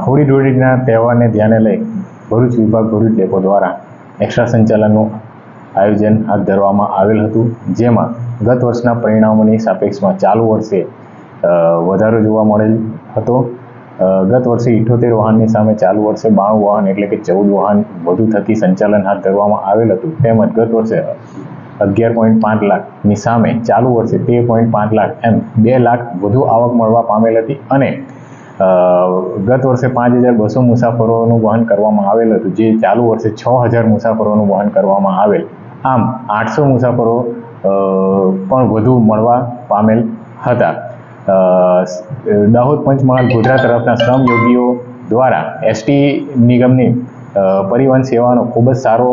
હોળી ધૂળેટીના તહેવારને ધ્યાને લઈ ભરૂચ વિભાગ ભરૂચ ડેપો દ્વારા એક્સ્ટ્રા સંચાલનનું આયોજન હાથ ધરવામાં આવેલ હતું, જેમાં ગત વર્ષના પરિણામોની સાપેક્ષમાં ચાલુ વર્ષે વધારો જોવા મળેલ હતો। ગત વર્ષે 78 વાહનની સામે ચાલુ વર્ષે 92 વાહન એટલે કે 14 વાહન વધુ થકી સંચાલન હાથ ધરવામાં આવેલ હતું। તેમજ ગત વર્ષે 11.5 લાખની સામે ચાલુ વર્ષે 13.5 લાખ એમ 2 લાખ વધુ આવક મળવા પામેલ હતી અને ગત વર્ષે 5200 મુસાફરોનું વહન કરવામાં આવેલ હતું, જે ચાલુ વર્ષે 6000 મુસાફરોનું વહન કરવામાં આવેલ। આમ 800 મુસાફરો પણ વધુ મળવા પામેલ હતા। દાહોદ પંચમહાલ ગોધરા તરફના શ્રમયોગીઓ દ્વારા એસટી નિગમની પરિવહન સેવાનો ખૂબ જ સારો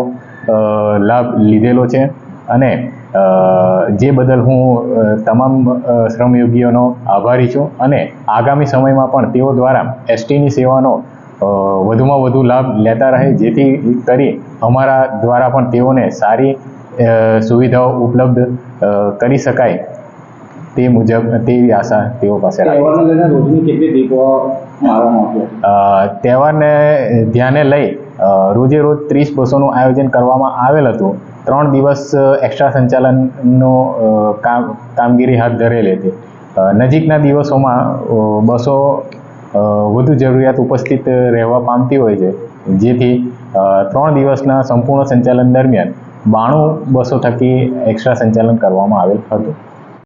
લાભ લીધેલો છે અને જે બદલ હું તમામ શ્રમયોગીઓનો આભારી છું અને આગામી સમયમાં પણ તેઓ દ્વારા એસટીની સેવાનો વધુમાં વધુ લાભ લેતા રહે, જેથી કરી અમારા દ્વારા પણ તેઓને સારી સુવિધાઓ ઉપલબ્ધ કરી શકાય તે મુજબ તેવી આશા તેઓ પાસે તહેવારને ધ્યાને લઈ રોજે રોજ 30 બસોનું આયોજન કરવામાં આવેલ હતું। 3 દિવસ એક્સ્ટ્રા સંચાલનનું કામગીરી હાથ ધરેલી હતી। નજીકના દિવસોમાં બસો વધુ જરૂરિયાત ઉપસ્થિત રહેવા પામતી હોય છે, જેથી 3 દિવસના સંપૂર્ણ સંચાલન દરમિયાન 92 બસો થકી એક્સ્ટ્રા સંચાલન કરવામાં આવેલ હતું।